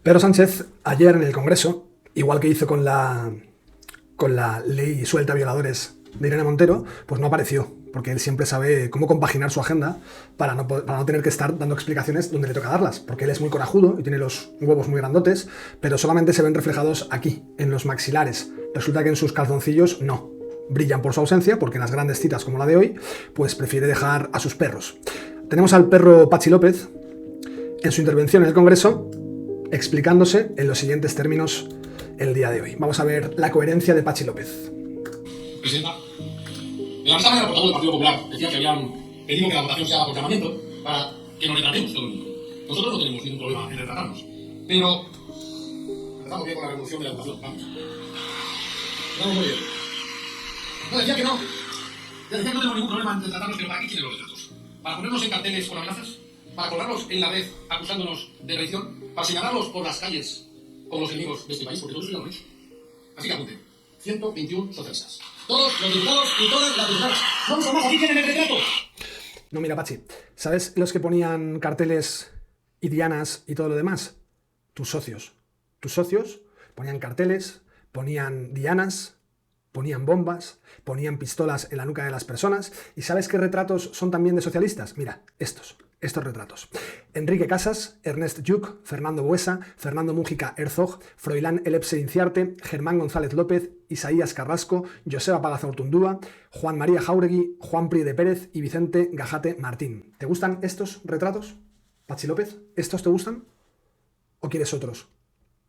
Pedro Sánchez, ayer en el Congreso, igual que hizo con la ley suelta violadores de Irene Montero, pues no apareció, porque él siempre sabe cómo compaginar su agenda para no tener que estar dando explicaciones donde le toca darlas, porque él es muy corajudo y tiene los huevos muy grandotes, pero solamente se ven reflejados aquí, en los maxilares. Resulta que en sus calzoncillos no. Brillan por su ausencia, porque en las grandes citas como la de hoy, pues prefiere dejar a sus perros. Tenemos al perro Patxi López en su intervención en el Congreso, explicándose en los siguientes términos el día de hoy. Vamos a ver la coherencia de Patxi López. Presidenta, de la misma manera, el portavoz del Partido Popular decía que habían pedido que la votación se haga por llamamiento para que nos retratemos todo el mundo. Nosotros no tenemos ningún problema en retratarnos, pero empezamos bien con la revolución de la educación. Vamos muy bien. No, decía que no. Decía que no tenemos ningún problema en retratarnos, pero ¿para qué quieren los retratos? ¿Para ponernos en carteles con amenazas? ¿Para colgarlos en la red acusándonos de traición? ¿Para señalarlos por las calles como los enemigos de este país? Porque todo eso ya lo han hecho. Así que apunten. 121 socialistas. Todos los diputados y todas las diputadas. No son más, aquí tienen el retrato. No, mira, Patxi, ¿sabes los que ponían carteles y dianas y todo lo demás? Tus socios. Tus socios ponían carteles, ponían dianas, ponían bombas, ponían pistolas en la nuca de las personas. ¿Y sabes qué retratos son también de socialistas? Mira, estos retratos. Enrique Casas, Ernest Lluch, Fernando Buesa, Fernando Mújica Herzog, Froilán Elepse Inciarte, Germán González López, Isaías Carrasco, Joseba Pagazaurtundúa, Juan María Jáuregui, Juan Prie de Pérez y Vicente Gajate Martín. ¿Te gustan estos retratos, Patxi López? ¿Estos te gustan? ¿O quieres otros?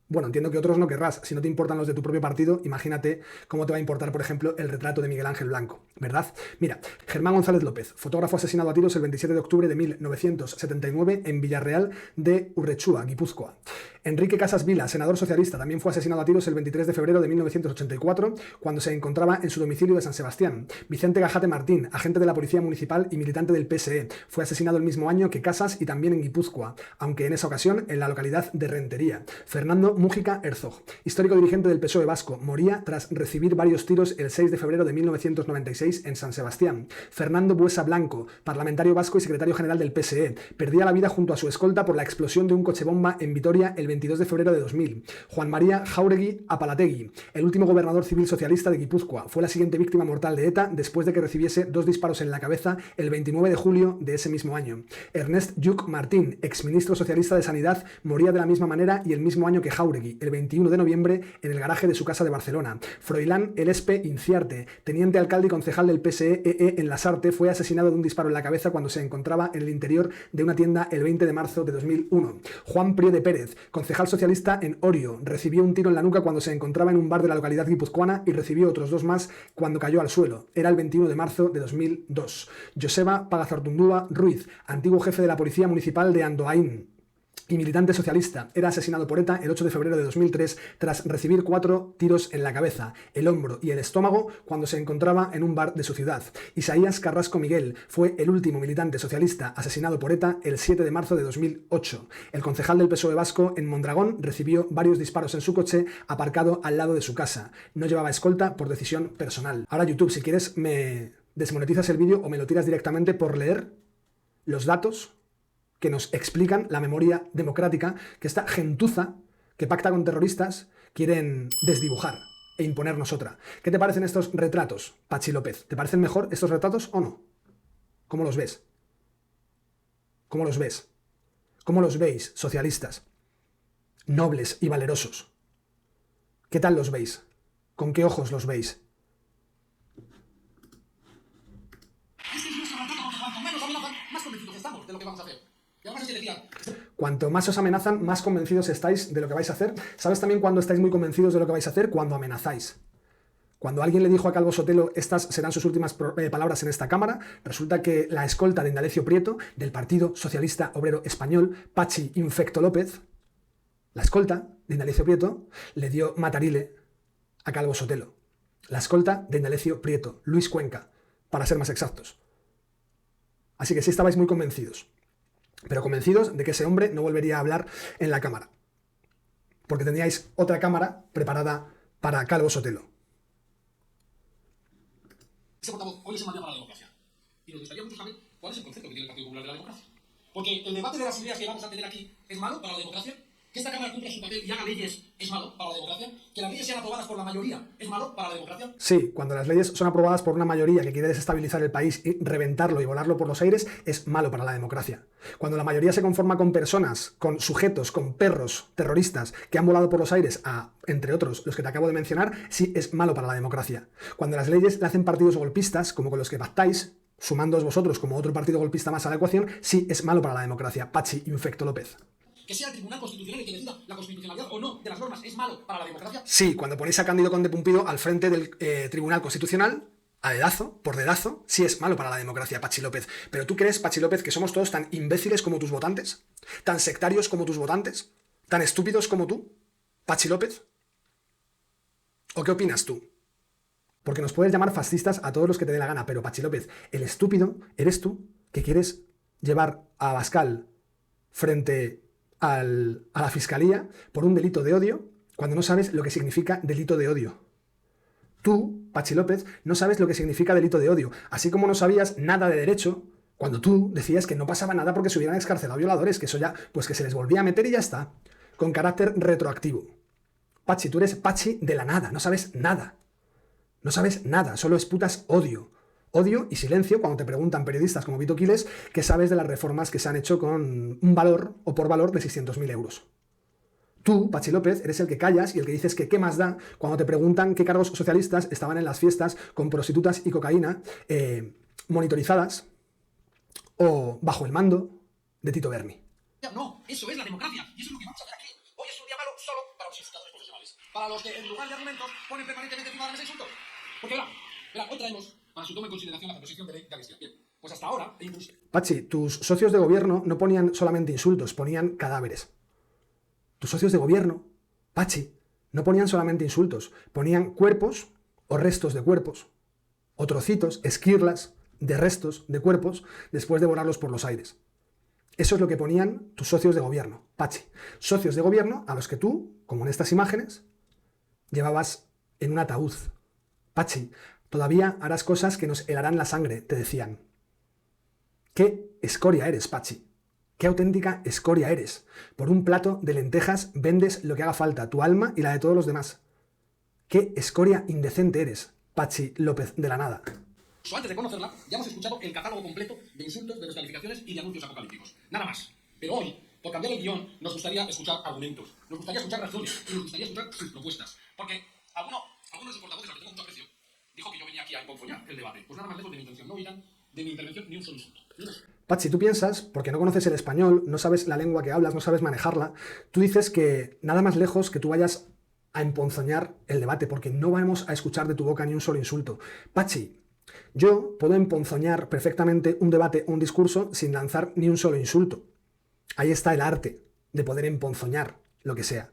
Bueno, entiendo que otros no querrás. Si no te importan los de tu propio partido, imagínate cómo te va a importar, por ejemplo, el retrato de Miguel Ángel Blanco, ¿verdad? Mira, Germán González López, fotógrafo asesinado a tiros el 27 de octubre de 1979 en Villarreal de Urrechúa, Guipúzcoa. Enrique Casas Vila, senador socialista, también fue asesinado a tiros el 23 de febrero de 1984 cuando se encontraba en su domicilio de San Sebastián. Vicente Gajate Martín, agente de la Policía Municipal y militante del PSE, fue asesinado el mismo año que Casas y también en Guipúzcoa, aunque en esa ocasión en la localidad de Rentería. Fernando Mújica Herzog, histórico dirigente del PSOE vasco, moría tras recibir varios tiros el 6 de febrero de 1996 en San Sebastián. Fernando Buesa Blanco, parlamentario vasco y secretario general del PSE, perdía la vida junto a su escolta por la explosión de un coche bomba en Vitoria el 22 de febrero de 2000. Juan María Jáuregui Apalategui, el último gobernador civil socialista de Guipúzcoa, fue la siguiente víctima mortal de ETA después de que recibiese 2 disparos en la cabeza el 29 de julio de ese mismo año. Ernest Lluch Martín, exministro socialista de Sanidad, moría de la misma manera y el mismo año que Jáuregui, el 21 de noviembre, en el garaje de su casa de Barcelona. Froilán Elepse Inciarte, teniente alcalde y concejal del PSE en Lasarte, fue asesinado de un disparo en la cabeza cuando se encontraba en el interior de una tienda el 20 de marzo de 2001. Juan Prie de Pérez, concejal socialista en Orio, recibió un tiro en la nuca cuando se encontraba en un bar de la localidad guipuzcoana y recibió otros 2 más cuando cayó al suelo. Era el 21 de marzo de 2002. Joseba Pagazaurtundúa Ruiz, antiguo jefe de la Policía Municipal de Andoain y militante socialista, era asesinado por ETA el 8 de febrero de 2003 tras recibir 4 tiros en la cabeza, el hombro y el estómago cuando se encontraba en un bar de su ciudad. Isaías Carrasco Miguel fue el último militante socialista asesinado por ETA el 7 de marzo de 2008. El concejal del PSOE vasco en Mondragón recibió varios disparos en su coche aparcado al lado de su casa. No llevaba escolta por decisión personal. Ahora, YouTube, si quieres me desmonetizas el vídeo o me lo tiras directamente por leer los datos que nos explican la memoria democrática que esta gentuza que pacta con terroristas quieren desdibujar e imponernos otra. ¿Qué te parecen estos retratos, Patxi López? ¿Te parecen mejor estos retratos o no? ¿Cómo los ves? ¿Cómo los ves? ¿Cómo los veis, socialistas? Nobles y valerosos. ¿Qué tal los veis? ¿Con qué ojos los veis? Más convencidos estamos de lo que vamos a hacer. Y además es que decía... Cuanto más os amenazan, más convencidos estáis de lo que vais a hacer. ¿Sabes también cuando estáis muy convencidos de lo que vais a hacer? Cuando amenazáis. Cuando alguien le dijo a Calvo Sotelo estas serán sus últimas palabras en esta cámara, resulta que la escolta de Indalecio Prieto, del Partido Socialista Obrero Español, Patxi Infecto López, la escolta de Indalecio Prieto le dio matarile a Calvo Sotelo. La escolta de Indalecio Prieto, Luis Cuenca, para ser más exactos. Así que sí estabais muy convencidos. Pero convencidos de que ese hombre no volvería a hablar en la cámara. Porque teníais otra cámara preparada para Calvo Sotelo. Ese portavoz hoy es un día para la democracia. Y nos gustaría mucho saber cuál es el concepto que tiene el Partido Popular de la democracia. Porque el debate de las ideas que vamos a tener aquí es malo para la democracia. Que esta Cámara cumpla su papel y haga leyes es malo para la democracia. Que las leyes sean aprobadas por la mayoría es malo para la democracia. Sí, cuando las leyes son aprobadas por una mayoría que quiere desestabilizar el país y reventarlo y volarlo por los aires, es malo para la democracia. Cuando la mayoría se conforma con personas, con sujetos, con perros terroristas que han volado por los aires a, entre otros, los que te acabo de mencionar, sí es malo para la democracia. Cuando las leyes le hacen partidos golpistas, como con los que pactáis, sumándoos vosotros como otro partido golpista más a la ecuación, sí es malo para la democracia. Pachi Infecto López. Que sea el Tribunal Constitucional el que decida la constitucionalidad o no de las normas es malo para la democracia. Sí, cuando ponéis a Cándido Conde Pumpido al frente del Tribunal Constitucional, a dedazo, por dedazo, sí es malo para la democracia, Pachi López. Pero ¿tú crees, Pachi López, que somos todos tan imbéciles como tus votantes? ¿Tan sectarios como tus votantes? ¿Tan estúpidos como tú, Pachi López? ¿O qué opinas tú? Porque nos puedes llamar fascistas a todos los que te dé la gana, pero Pachi López, el estúpido eres tú que quieres llevar a Abascal frente a la fiscalía por un delito de odio cuando no sabes lo que significa delito de odio. Tú, Pachi López, no sabes lo que significa delito de odio, así como no sabías nada de derecho cuando tú decías que no pasaba nada porque se hubieran excarcelado violadores, que eso ya, pues que se les volvía a meter y ya está, con carácter retroactivo. Pachi, tú eres Pachi de la nada, no sabes nada. No sabes nada, solo esputas odio. Odio y silencio cuando te preguntan periodistas como Vito Quiles qué sabes de las reformas que se han hecho con un valor o por valor de 600.000 euros. Tú, Pachi López, eres el que callas y el que dices que qué más da cuando te preguntan qué cargos socialistas estaban en las fiestas con prostitutas y cocaína monitorizadas o bajo el mando de Tito Berni. No, eso es la democracia y eso es lo que vamos a hacer aquí. Hoy es un día malo solo para los insultadores profesionales. Para los que en lugar de argumentos ponen permanentemente encima de la mesa insultos. Porque verá, hoy traemos para su toma en consideración la proposición de ley de amnistía. Bien, pues hasta ahora incluso... Pachi, tus socios de gobierno no ponían solamente insultos, ponían cadáveres. Tus socios de gobierno, Pachi, no ponían solamente insultos, ponían cuerpos o restos de cuerpos, o trocitos, esquirlas de restos de cuerpos después de volarlos por los aires. Eso es lo que ponían tus socios de gobierno, Pachi. Socios de gobierno a los que tú, como en estas imágenes, llevabas en un ataúd. Pachi, todavía harás cosas que nos helarán la sangre, te decían. ¿Qué escoria eres, Pachi? ¡Qué auténtica escoria eres! Por un plato de lentejas vendes lo que haga falta, tu alma y la de todos los demás. ¡Qué escoria indecente eres, Pachi López de la nada! Antes de conocerla, ya hemos escuchado el catálogo completo de insultos, de descalificaciones y de anuncios apocalípticos. Nada más. Pero hoy, por cambiar el guión, nos gustaría escuchar argumentos, nos gustaría escuchar razones y nos gustaría escuchar sus propuestas. Porque algunos de sus portavoces, a los que tengo mucho aprecio, dijo que yo venía aquí a emponzoñar el debate. Pues nada más lejos de mi intención. No oirán de mi intervención ni un solo insulto. Pachi, tú piensas, porque no conoces el español, no sabes la lengua que hablas, no sabes manejarla, tú dices que nada más lejos que tú vayas a emponzoñar el debate, porque no vamos a escuchar de tu boca ni un solo insulto. Pachi, yo puedo emponzoñar perfectamente un debate o un discurso sin lanzar ni un solo insulto. Ahí está el arte de poder emponzoñar lo que sea.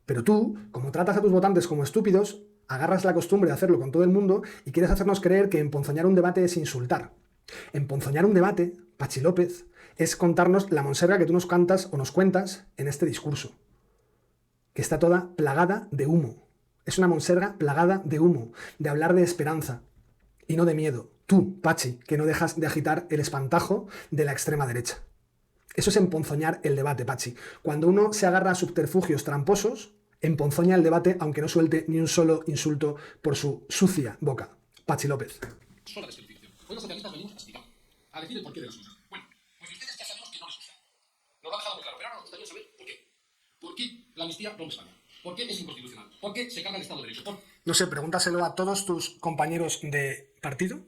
Pero tú, como tratas a tus votantes como estúpidos, agarras la costumbre de hacerlo con todo el mundo y quieres hacernos creer que emponzoñar un debate es insultar. Emponzoñar un debate, Pachi López, es contarnos la monserga que tú nos cantas o nos cuentas en este discurso, que está toda plagada de humo. Es una monserga plagada de humo, de hablar de esperanza y no de miedo. Tú, Pachi, que no dejas de agitar el espantajo de la extrema derecha. Eso es emponzoñar el debate, Pachi. Cuando uno se agarra a subterfugios tramposos, emponzoña el debate aunque no suelte ni un solo insulto por su sucia boca. Pachi López. Sola descalificación. Hoy los socialistas venimos a explicar, a decir el porqué de las cosas. Bueno, pues ustedes ya sabemos que no les gusta. Nos lo han dejado muy claro, pero ahora nos gustaría saber por qué. ¿Por qué la amnistía rompe España? ¿Por qué es inconstitucional? ¿Por qué se carga el Estado de Derecho? No sé, pregúntaselo a todos tus compañeros de partido.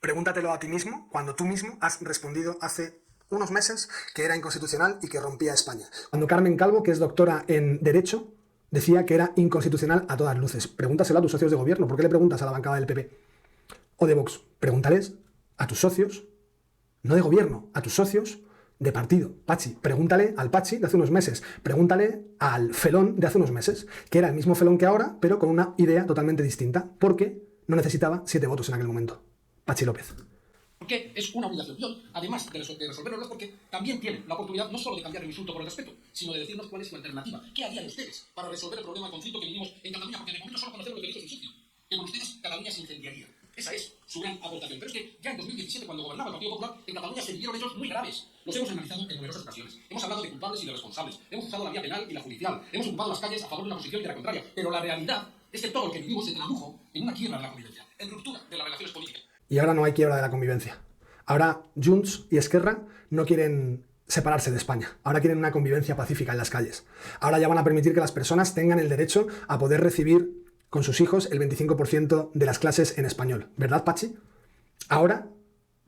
Pregúntatelo a ti mismo, cuando tú mismo has respondido hace unos meses que era inconstitucional y que rompía España. Cuando Carmen Calvo, que es doctora en Derecho, decía que era inconstitucional a todas luces. Pregúntaselo a tus socios de gobierno. ¿Por qué le preguntas a la bancada del PP? O de Vox. Pregúntales a tus socios, no de gobierno, a tus socios de partido. Pachi, pregúntale al Pachi de hace unos meses, pregúntale al Felón de hace unos meses, que era el mismo Felón que ahora, pero con una idea totalmente distinta, porque no necesitaba 7 votos en aquel momento. Pachi López. Porque es una obligación. Yo, además de resolverlo, porque también tienen la oportunidad no solo de cambiar el insulto por el respeto, sino de decirnos cuál es su alternativa. ¿Qué harían ustedes para resolver el problema de conflicto que vivimos en Cataluña? Porque de momento solo conocemos los delitos del sitio. Que con ustedes Cataluña se incendiaría. Esa es su gran aportación. Pero es que ya en 2017, cuando gobernaba el Partido Popular, en Cataluña se vivieron hechos muy graves. Los hemos analizado en numerosas ocasiones. Hemos hablado de culpables y de responsables. Hemos usado la vía penal y la judicial. Hemos ocupado las calles a favor de una posición que era contraria. Pero la realidad es que todo lo que vivimos se tradujo en una quiebra de la convivencia, en ruptura de las relaciones políticas. Y ahora no hay quiebra de la convivencia. Ahora Junts y Esquerra no quieren separarse de España. Ahora quieren una convivencia pacífica en las calles. Ahora ya van a permitir que las personas tengan el derecho a poder recibir con sus hijos el 25% de las clases en español. ¿Verdad, Pachi? Ahora,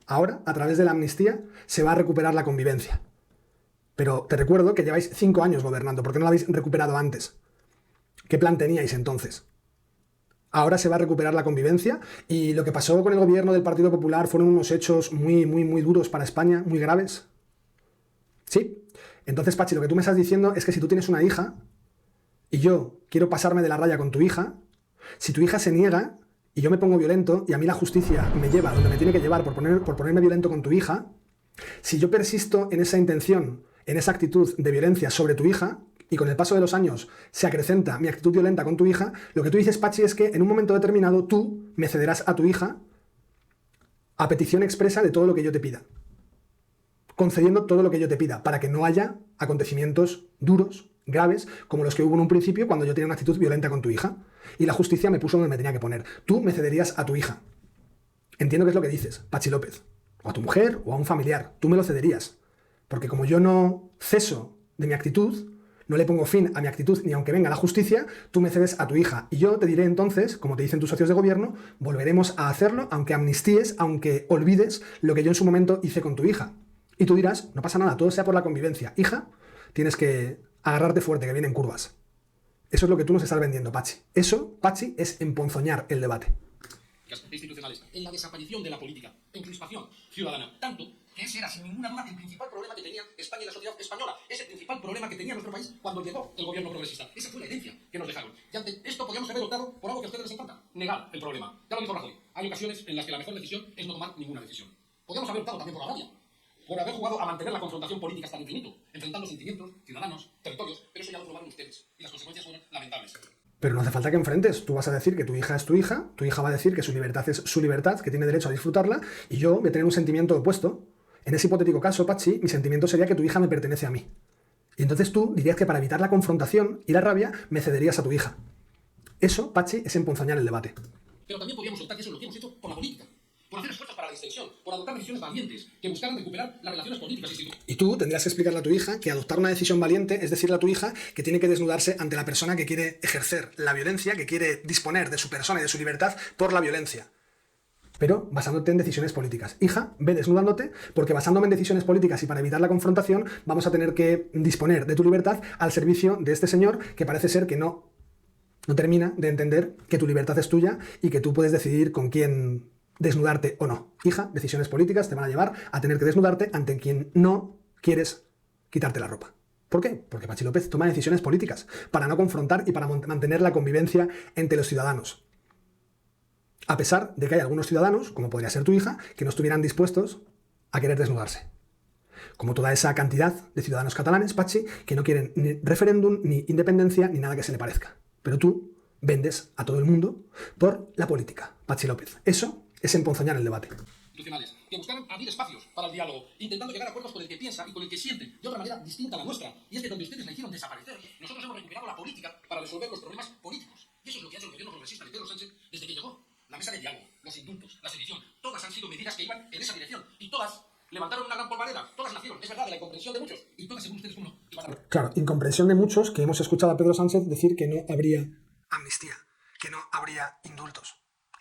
a través de la amnistía, se va a recuperar la convivencia. Pero te recuerdo que lleváis 5 años gobernando. ¿Por qué no la habéis recuperado antes? ¿Qué plan teníais entonces? Ahora se va a recuperar la convivencia y lo que pasó con el gobierno del Partido Popular fueron unos hechos muy duros para España, muy graves. ¿Sí? Entonces, Pachi, lo que tú me estás diciendo es que si tú tienes una hija y yo quiero pasarme de la raya con tu hija, si tu hija se niega y yo me pongo violento y a mí la justicia me lleva donde me tiene que llevar por ponerme violento con tu hija, si yo persisto en esa intención, en esa actitud de violencia sobre tu hija, y con el paso de los años se acrecenta mi actitud violenta con tu hija, lo que tú dices, Pachi, es que en un momento determinado tú me cederás a tu hija a petición expresa de todo lo que yo te pida, concediendo todo lo que yo te pida, para que no haya acontecimientos duros, graves, como los que hubo en un principio cuando yo tenía una actitud violenta con tu hija, y la justicia me puso donde me tenía que poner. Tú me cederías a tu hija. Entiendo que es lo que dices, Pachi López, o a tu mujer, o a un familiar. Tú me lo cederías, porque como yo no ceso de mi actitud, no le pongo fin a mi actitud ni aunque venga la justicia, tú me cedes a tu hija. Y yo te diré entonces, como te dicen tus socios de gobierno, volveremos a hacerlo, aunque amnistíes, aunque olvides lo que yo en su momento hice con tu hija. Y tú dirás, no pasa nada, todo sea por la convivencia. Hija, tienes que agarrarte fuerte, que vienen curvas. Eso es lo que tú nos estás vendiendo, Pachi. Eso, Pachi, es emponzoñar el debate. Institucionales, en la desaparición de la política, en crispación ciudadana, tanto que ese era sin ninguna duda el principal problema que tenía España y la sociedad española, ese principal problema que tenía nuestro país cuando llegó el gobierno progresista. Esa fue la herencia que nos dejaron. Y ante esto podríamos haber optado por algo que a ustedes les encanta, negar el problema. Ya lo dijo Rajoy, hay ocasiones en las que la mejor decisión es no tomar ninguna decisión. Podríamos haber optado también por la rabia, por haber jugado a mantener la confrontación política hasta el infinito, enfrentando sentimientos, ciudadanos, territorios, pero eso ya lo tomaron ustedes, y las consecuencias fueron lamentables. Pero no hace falta que enfrentes. Tú vas a decir que tu hija es tu hija va a decir que su libertad es su libertad, que tiene derecho a disfrutarla, y yo voy a tener un sentimiento opuesto. En ese hipotético caso, Pachi, mi sentimiento sería que tu hija me pertenece a mí. Y entonces tú dirías que para evitar la confrontación y la rabia, me cederías a tu hija. Eso, Pachi, es emponzoñar el debate. Pero también podríamos optar, que eso es lo que hemos hecho, por la política. Por hacer esfuerzos para la distensión, por adoptar decisiones valientes que buscaran recuperar las relaciones políticas. Y tú tendrías que explicarle a tu hija que adoptar una decisión valiente es decirle a tu hija que tiene que desnudarse ante la persona que quiere ejercer la violencia, que quiere disponer de su persona y de su libertad por la violencia. Pero basándote en decisiones políticas. Hija, ve desnudándote, porque basándome en decisiones políticas y para evitar la confrontación, vamos a tener que disponer de tu libertad al servicio de este señor que parece ser que no termina de entender que tu libertad es tuya y que tú puedes decidir con quién desnudarte o no. Hija, decisiones políticas te van a llevar a tener que desnudarte ante quien no quieres quitarte la ropa. ¿Por qué? Porque Pachi López toma decisiones políticas para no confrontar y para mantener la convivencia entre los ciudadanos. A pesar de que hay algunos ciudadanos, como podría ser tu hija, que no estuvieran dispuestos a querer desnudarse. Como toda esa cantidad de ciudadanos catalanes, Pachi, que no quieren ni referéndum, ni independencia, ni nada que se le parezca. Pero tú vendes a todo el mundo por la política, Pachi López. Eso es emponzoñar el debate. Institucionales, que buscaran abrir espacios para el diálogo, intentando llegar a acuerdos con el que piensa y con el que siente, de otra manera distinta a la nuestra. Y es que donde ustedes la hicieron desaparecer, nosotros hemos recuperado la política para resolver los problemas políticos. Y eso es lo que ha hecho el gobierno progresista de Pedro Sánchez desde que llegó. La mesa de diálogo, los indultos, la sedición, todas han sido medidas que iban en esa dirección. Y todas levantaron una gran polvareda, todas nacieron, es verdad, de la incomprensión de muchos. Y todas, según ustedes, uno. Claro, incomprensión de muchos, que hemos escuchado a Pedro Sánchez decir que no habría amnistía, que no habría indultos.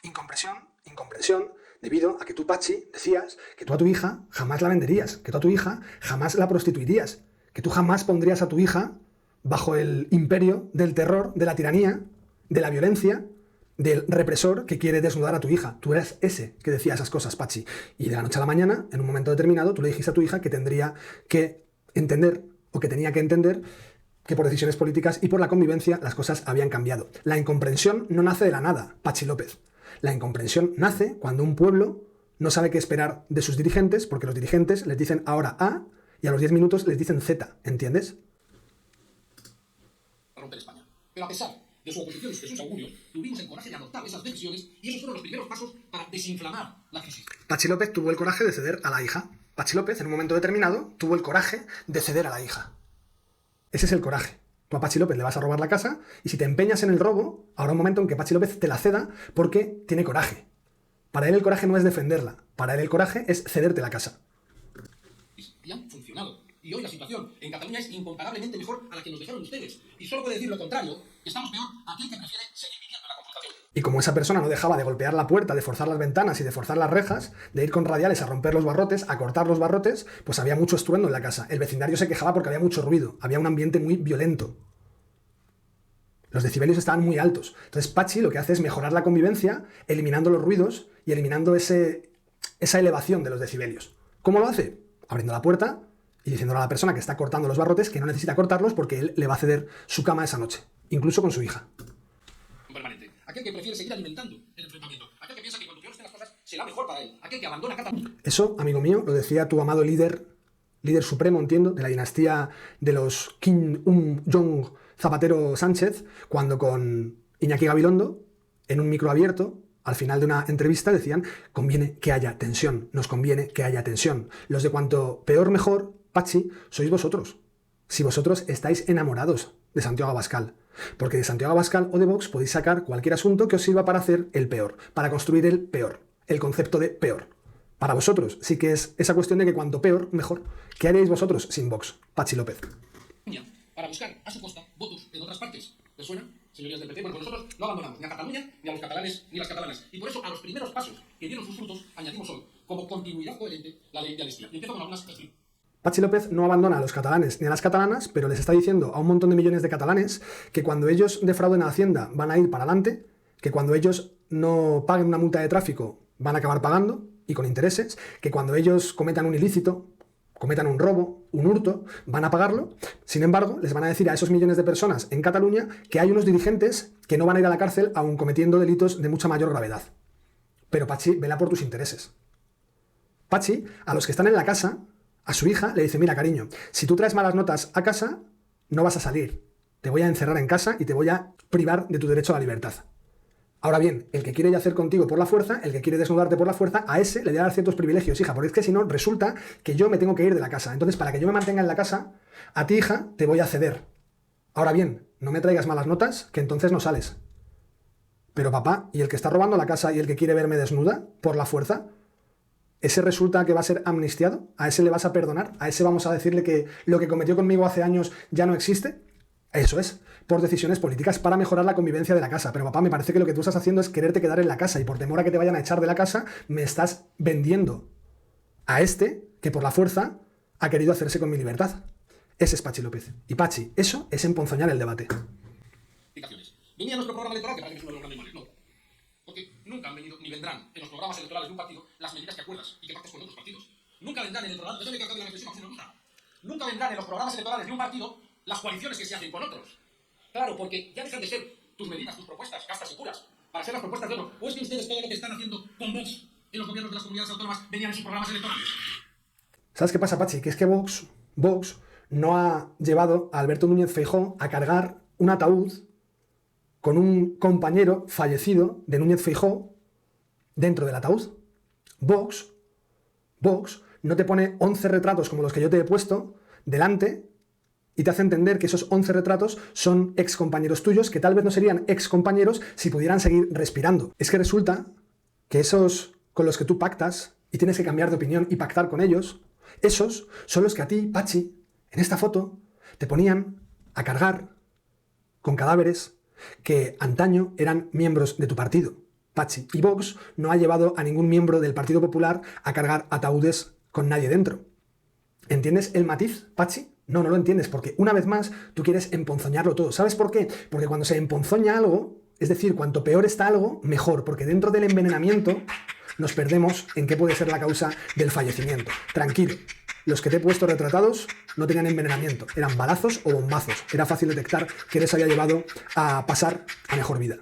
Incomprensión, debido a que tú, Pachi, decías que tú a tu hija jamás la venderías, que tú a tu hija jamás la prostituirías, que tú jamás pondrías a tu hija bajo el imperio del terror, de la tiranía, de la violencia, del represor que quiere desnudar a tu hija. Tú eras ese que decía esas cosas, Pachi. Y de la noche a la mañana, en un momento determinado, tú le dijiste a tu hija que tendría que entender, o que tenía que entender, que por decisiones políticas y por la convivencia las cosas habían cambiado. La incomprensión no nace de la nada, Pachi López. La incomprensión nace cuando un pueblo no sabe qué esperar de sus dirigentes, porque los dirigentes les dicen ahora A y a los 10 minutos les dicen Z, ¿entiendes? Romper España. Pero a pesar de su oposición y sus augurios, tuvimos el coraje de adoptar esas decisiones y esos fueron los primeros pasos para desinflamar la crisis. Patxi López tuvo el coraje de ceder a la hija. Patxi López, en un momento determinado, tuvo el coraje de ceder a la hija. Ese es el coraje. Tú a Patxi López le vas a robar la casa y si te empeñas en el robo, habrá un momento en que Patxi López te la ceda porque tiene coraje. Para él el coraje no es defenderla. Para él el coraje es cederte la casa. Y han funcionado. Y hoy la situación en Cataluña es incomparablemente mejor a la que nos dejaron ustedes. Y solo puede decir lo contrario, que estamos peor aquel que prefiere seguir viviendo la confrontación. Y como esa persona no dejaba de golpear la puerta, de forzar las ventanas y de forzar las rejas, de ir con radiales a romper los barrotes, a cortar los barrotes, pues había mucho estruendo en la casa. El vecindario se quejaba porque había mucho ruido, había un ambiente muy violento. Los decibelios estaban muy altos. Entonces Patxi lo que hace es mejorar la convivencia, eliminando los ruidos y eliminando esa elevación de los decibelios. ¿Cómo lo hace? Abriendo la puerta y diciéndole a la persona que está cortando los barrotes que no necesita cortarlos porque él le va a ceder su cama esa noche, incluso con su hija. Permanente. Aquel que prefiere seguir alimentando el enfrentamiento. Aquel que piensa que cuando peor estén las cosas será mejor para él. Aquel que abandona Cataluña. Eso, amigo mío, lo decía tu amado líder supremo, entiendo, de la dinastía de los Kim Jong Zapatero Sánchez, cuando con Iñaki Gabilondo, en un micro abierto, al final de una entrevista decían: conviene que haya tensión, nos conviene que haya tensión. Los de cuanto peor mejor, Patxi, sois vosotros. Si vosotros estáis enamorados de Santiago Abascal. Porque de Santiago Abascal o de Vox podéis sacar cualquier asunto que os sirva para hacer el peor, para construir el peor, el concepto de peor. Para vosotros sí que es esa cuestión de que cuanto peor, mejor. ¿Qué haríais vosotros sin Vox, Patxi López? Para buscar a su costa votos en otras partes. ¿Les suena, señorías del PP? Bueno, pues nosotros no abandonamos ni a Cataluña, ni a los catalanes, ni a las catalanas. Y por eso a los primeros pasos que dieron sus frutos añadimos hoy, como continuidad coherente, la ley de amnistía. Y empiezo con algunas cuestiones. Patxi López no abandona a los catalanes ni a las catalanas, pero les está diciendo a un montón de millones de catalanes que cuando ellos defrauden a Hacienda van a ir para adelante, que cuando ellos no paguen una multa de tráfico van a acabar pagando, y con intereses, que cuando ellos cometan un ilícito, cometan un robo, un hurto, van a pagarlo. Sin embargo, les van a decir a esos millones de personas en Cataluña que hay unos dirigentes que no van a ir a la cárcel aun cometiendo delitos de mucha mayor gravedad. Pero Patxi vela por tus intereses. Patxi, a los que están en la casa, a su hija le dice: mira, cariño, si tú traes malas notas a casa, no vas a salir. Te voy a encerrar en casa y te voy a privar de tu derecho a la libertad. Ahora bien, el que quiere yacer contigo por la fuerza, el que quiere desnudarte por la fuerza, a ese le voy a dar ciertos privilegios, hija, porque es que si no, resulta que yo me tengo que ir de la casa. Entonces, para que yo me mantenga en la casa, a ti, hija, te voy a ceder. Ahora bien, no me traigas malas notas, que entonces no sales. Pero papá, ¿y el que está robando la casa y el que quiere verme desnuda por la fuerza? ¿Ese resulta que va a ser amnistiado? ¿A ese le vas a perdonar? ¿A ese vamos a decirle que lo que cometió conmigo hace años ya no existe? Eso es, por decisiones políticas para mejorar la convivencia de la casa. Pero papá, me parece que lo que tú estás haciendo es quererte quedar en la casa y por temor a que te vayan a echar de la casa, me estás vendiendo a este que por la fuerza ha querido hacerse con mi libertad. Ese es Patxi López. Y Patxi, eso es emponzoñar el debate. Venía nuestro programa electoral, que parece que es uno de los grandes males, no. Porque nunca han venido ni vendrán en los programas electorales de un partido las medidas que acuerdas y que pactas con otros partidos. Nunca vendrán en el programa, déjame que acabe la reflexión, si me gusta. Nunca vendrán en los programas electorales de un partido las coaliciones que se hacen con otros. Claro, porque ya dejan de ser tus medidas, tus propuestas, castas y puras, para ser las propuestas de otros. ¿O es que ustedes todo lo que están haciendo con Vox en los gobiernos de las comunidades autónomas venían en sus programas electorales? ¿Sabes qué pasa, Patxi? Que es que Vox no ha llevado a Alberto Núñez Feijóo a cargar un ataúd con un compañero fallecido de Núñez Feijóo dentro del ataúd. Vox no te pone 11 retratos como los que yo te he puesto delante y te hace entender que esos 11 retratos son excompañeros tuyos, que tal vez no serían excompañeros si pudieran seguir respirando. Es que resulta que esos con los que tú pactas y tienes que cambiar de opinión y pactar con ellos, esos son los que a ti, Patxi, en esta foto, te ponían a cargar con cadáveres que antaño eran miembros de tu partido, Patxi. Y Vox no ha llevado a ningún miembro del Partido Popular a cargar ataúdes con nadie dentro. ¿Entiendes el matiz, Patxi? No lo entiendes, porque una vez más tú quieres emponzoñarlo todo. ¿Sabes por qué? Porque cuando se emponzoña algo, es decir, cuanto peor está algo, mejor, porque dentro del envenenamiento nos perdemos en qué puede ser la causa del fallecimiento. Tranquilo, los que te he puesto retratados no tenían envenenamiento, eran balazos o bombazos. Era fácil detectar que les había llevado a pasar a mejor vida.